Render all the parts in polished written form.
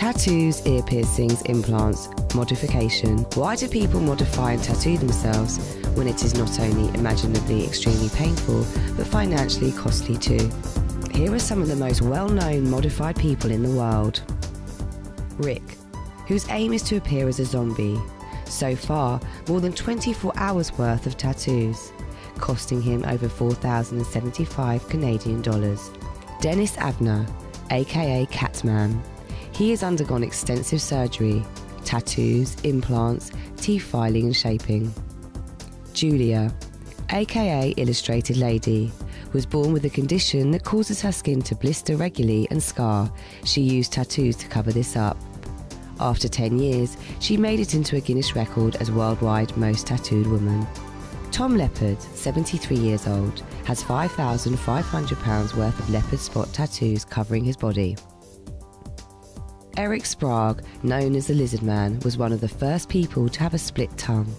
Tattoos, ear piercings, implants, modification. Why do people modify and tattoo themselves when it is not only imaginably extremely painful, but financially costly too? Here are some of the most well-known modified people in the world. Rick, whose aim is to appear as a zombie. So far, more than 24 hours worth of tattoos, costing him over 4,075 Canadian dollars. Dennis Abner, aka Catman. He has undergone extensive surgery, tattoos, implants, teeth filing and shaping. Julia, aka Illustrated Lady, was born with a condition that causes her skin to blister regularly and scar. She used tattoos to cover this up. After 10 years, she made it into a Guinness record as worldwide most tattooed woman. Tom Leopard, 73 years old, has £5,500 worth of leopard spot tattoos covering his body. Eric Sprague, known as the Lizard Man, was one of the first people to have a split tongue.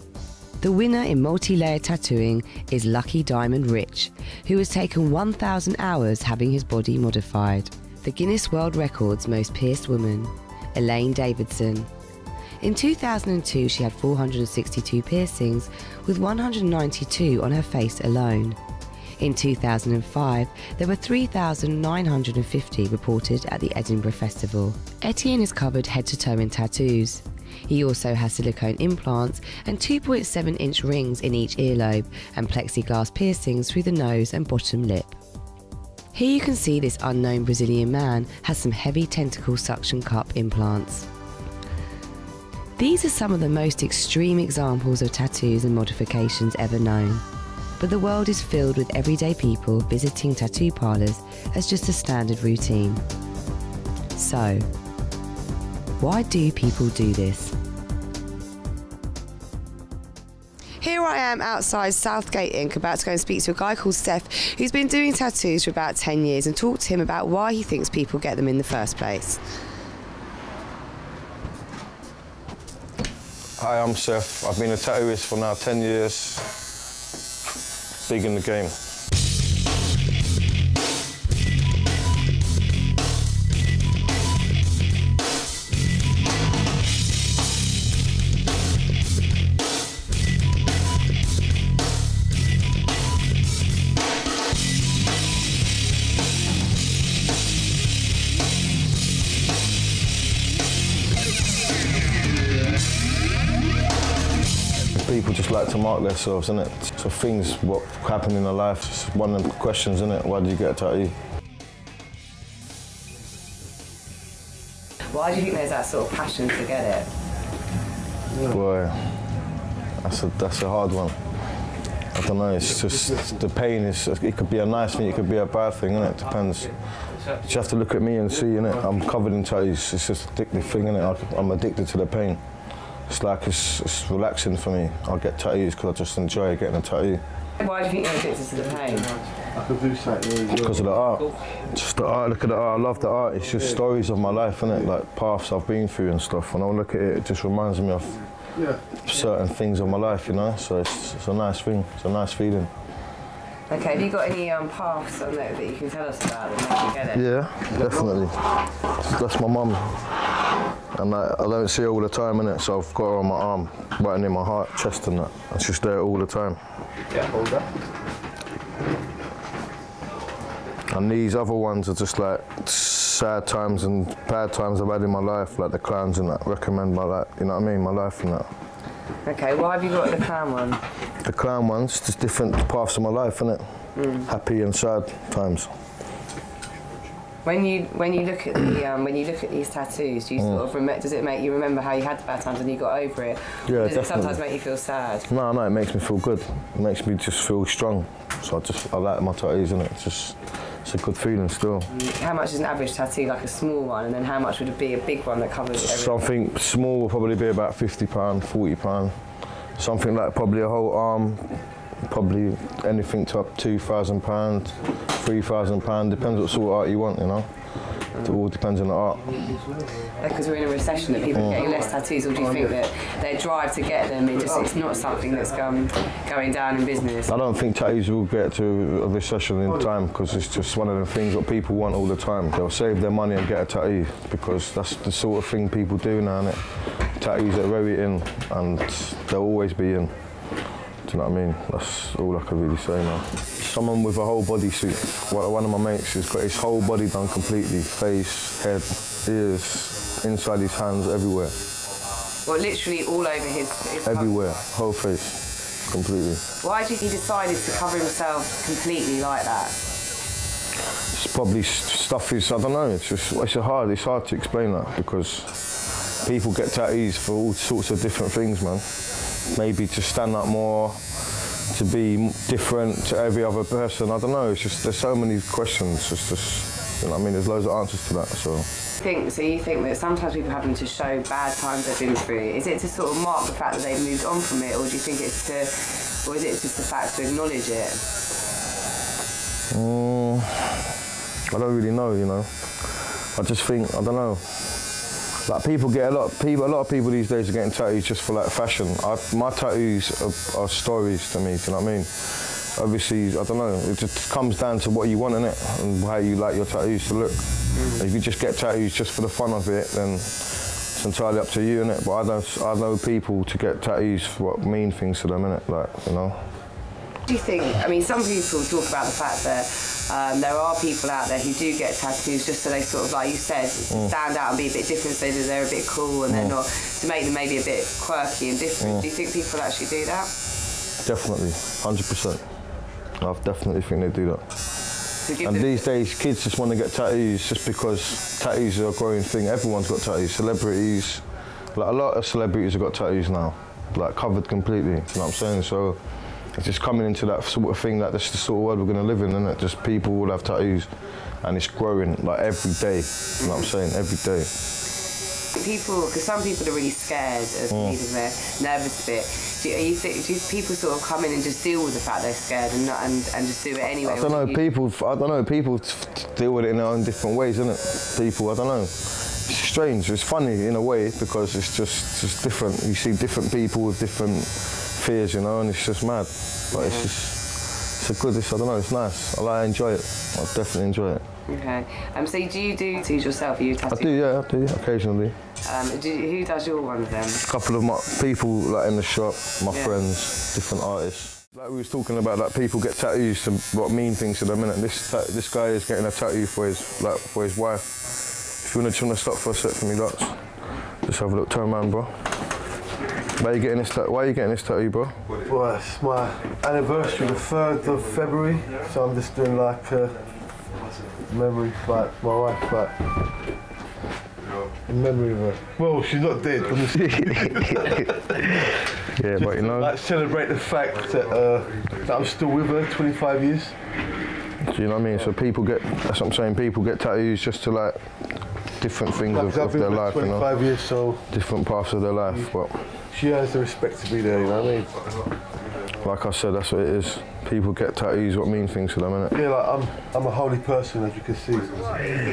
The winner in multi-layer tattooing is Lucky Diamond Rich, who has taken 1,000 hours having his body modified. The Guinness World Records most pierced woman, Elaine Davidson. In 2002, she had 462 piercings, with 192 on her face alone. In 2005, there were 3,950 reported at the Edinburgh Festival. Etienne is covered head to toe in tattoos. He also has silicone implants and 2.7-inch rings in each earlobe and plexiglass piercings through the nose and bottom lip. Here you can see this unknown Brazilian man has some heavy tentacle suction cup implants. These are some of the most extreme examples of tattoos and modifications ever known. But the world is filled with everyday people visiting tattoo parlours as just a standard routine. So, why do people do this? Here I am outside Southgate Ink, about to go and speak to a guy called Sef, who's been doing tattoos for about 10 years, and talk to him about why he thinks people get them in the first place. Hi, I'm Sef. I've been a tattooist for now 10 years. Big in the game. People just like to mark themselves, innit? So things, what happen in their life, it's one of the questions, innit? Why do you get a tattoo? Why do you think there's that sort of passion to get it? Boy, that's a hard one. I don't know, it's just, the pain is, it could be a nice thing, it could be a bad thing, innit? It depends. You just have to look at me and see, innit? I'm covered in tattoos, it's just an addictive thing, innit? I'm addicted to the pain. It's like, it's relaxing for me. I get tattoos because I just enjoy getting a tattoo. Why do you think you're addicted to the pain? Because of the art. Just the art, look at the art, I love the art. It's just stories of my life, innit? Like paths I've been through and stuff. When I look at it, it just reminds me of certain things of my life, you know? So it's a nice thing, it's a nice feeling. Okay, have you got any paths on there that you can tell us about that make you get it? Yeah, definitely. That's my mum. And I don't see her all the time, innit? So I've got her on my arm, right near my heart, chest and that. And she's there all the time. Yeah, hold that. And these other ones are just like sad times and bad times I've had in my life, like the clowns and that. Recommend my life, you know what I mean? My life and that. Okay, why have you got the clown one? The clown one's just different paths of my life, innit? Happy and sad times. When you look at the these tattoos, do you sort of does it make you remember how you had the bad times and you got over it? Yeah, does definitely. It sometimes make you feel sad? No, it makes me feel good. It makes me just feel strong. So I like my tattoos, innit? It's a good feeling still. How much is an average tattoo, like a small one, and then how much would it be a big one that covers everything? Something small will probably be about £50, £40. Something like probably a whole arm, probably anything to up £2,000, £3,000, depends what sort of art you want, you know. It all depends on the art. Because we're in a recession, that people are getting less tattoos, or do you think that their drive to get them, it's not something that's going down in business? I don't think tattoos will get to a recession in time, because it's just one of the things that people want all the time. They'll save their money and get a tattoo, because that's the sort of thing people do now, innit? Tattoos are very in, and they'll always be in. Do you know what I mean? That's all I can really say now. Someone with a whole body suit. One of my mates has got his whole body done completely. Face, head, ears, inside his hands, everywhere. Well, literally all over his everywhere, whole face, completely. Why do you think he decided to cover himself completely like that? It's probably stuff I don't know, it's hard to explain that, because people get tattoos for all sorts of different things, man. Maybe to stand up more, to be different to every other person. I don't know. It's just there's so many questions. It's just, you know what I mean? There's loads of answers to that. So. So you think that sometimes people having to show bad times they've been through. Is it to sort of mark the fact that they've moved on from it, or do you think it's to, or is it just the fact to acknowledge it? I don't really know. You know. I just think I don't know. Like a lot of people these days are getting tattoos just for like fashion. My tattoos are stories to me, do you know what I mean? Obviously, I don't know, it just comes down to what you want, innit? And how you like your tattoos to look. If you just get tattoos just for the fun of it, then it's entirely up to you, innit? But I know people to get tattoos for what mean things to them, innit? Like, you know? Do you think, I mean, some people talk about the fact that there are people out there who do get tattoos just so they sort of, like you said, stand out and be a bit different, so that they're a bit cool and they're not, to make them maybe a bit quirky and different. Do you think people actually do that? Definitely, 100%. I definitely think they do that. And these days, kids just want to get tattoos just because tattoos are a growing thing. Everyone's got tattoos. Celebrities, like a lot of celebrities have got tattoos now, like covered completely, you know what I'm saying? So it's just coming into that sort of thing, that that's the sort of world we're going to live in, isn't it? Just people will have tattoos, and it's growing like every day, you know what I'm saying? Every day. People, because some people are really scared of needing their nervous bit. Do people sort of come in and just deal with the fact they're scared and just do it anyway? I don't know. People deal with it in their own different ways, isn't it? People, I don't know. It's strange. It's funny in a way, because it's just different. You see different people with different fears, you know, and it's just mad. But it's a good. I don't know. It's nice. I enjoy it. I definitely enjoy it. Okay. So do you do tattoos yourself? Are you tattoo? I do, yeah, I do occasionally. Who does your ones then? A couple of my people, like in the shop, my friends, different artists. Like we was talking about, like people get tattoos to what mean things to them, innit? This guy is getting a tattoo for his wife. If you want to stop for a sec for me, lots. Just have a look. Turn around, bro. Why are you getting this tattoo, bro? Well, it's my anniversary, the 3rd of February, so I'm just doing like a memory fight for my wife, but in memory of her. Well, she's not dead. Yeah, but you know, like celebrate the fact that I'm still with her 25 years. Do you know what I mean? So people get, that's what I'm saying, people get tattoos just to like different things of their life, 25 years, so different paths of their life. But she has the respect to be there, you know what I mean? Like I said, that's what it is. People get tattoos, what mean things to them, innit? Yeah, like I'm a holy person, as you can see.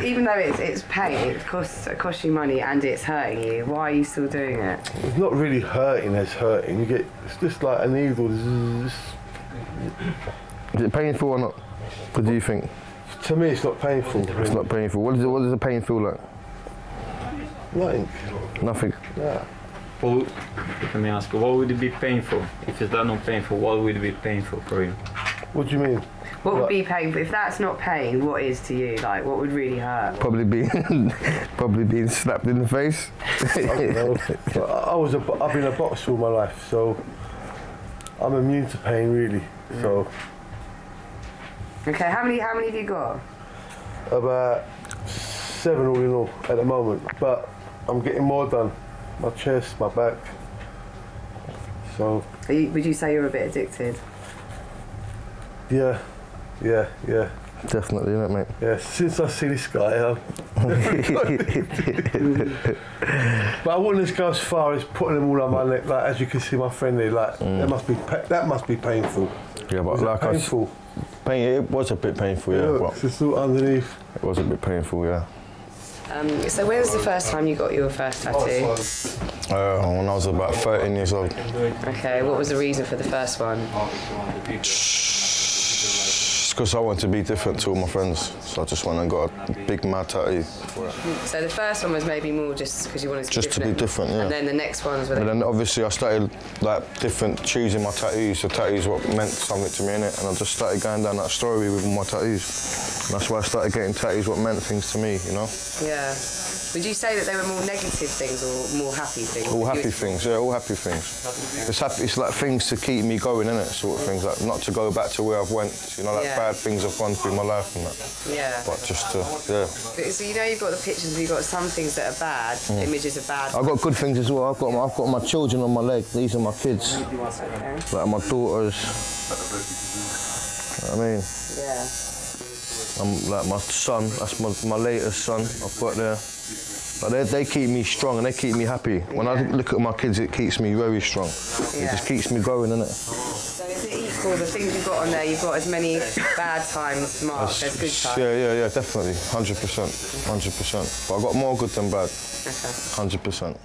Even though it's pain, it costs you money and it's hurting you, why are you still doing it? It's not really hurting as hurting. It's just like a needle. Is it painful or not? What do you think? To me, it's not painful. It's not painful. What does the pain feel like? Nothing. Nothing? Yeah. Well, let me ask you, what would it be painful? If it's not painful, what would be painful for you? What do you mean? What would be painful? If that's not pain, what is to you? Like, what would really hurt? Probably being slapped in the face. I don't know. I've been a boxer all my life, so I'm immune to pain, really. So. Okay, how many have you got? About 7 all in all at the moment, but I'm getting more done. My chest, my back. So. Would you say you're a bit addicted? Yeah. Definitely, isn't it, mate? Yeah, since I see this guy, but I wouldn't just go as far as putting them all on my neck. Like, as you can see, my friend there, like that must be painful. Yeah, but like painful. It was a bit painful, yeah. Look, it's all underneath. It was a bit painful, yeah. So when was the first time you got your first tattoo? When I was about 13 years old. Okay, what was the reason for the first one? Because I wanted to be different to all my friends, so I just went and got a big mad tattoo. So the first one was maybe more just because you wanted to be different? Just to be different, yeah. And then the next ones were... And then obviously I started choosing my tattoos. The tattoos what meant something to me, innit? And I just started going down that story with my tattoos. And that's why I started getting tattoos what meant things to me, you know? Yeah. Would you say that they were more negative things or more happy things? All happy things, yeah, all happy things. It's like things to keep me going, innit? Sort of things, like not to go back to where I've went, you know, like bad things I've gone through my life and that. Yeah. But just to, yeah. So you know you've got the pictures, you've got some things that are bad, images are bad. I've got good things as well. I've got my children on my leg. These are my kids. Okay. Like my daughters. You know what I mean? Yeah. I'm like my son, that's my latest son I've got there. Like they keep me strong and they keep me happy. When I look at my kids, it keeps me very strong. It just keeps me going, innit? So is it equal, the things you've got on there, you've got as many bad times marked as good times? Yeah, definitely, 100%, 100%. But I've got more good than bad, 100%.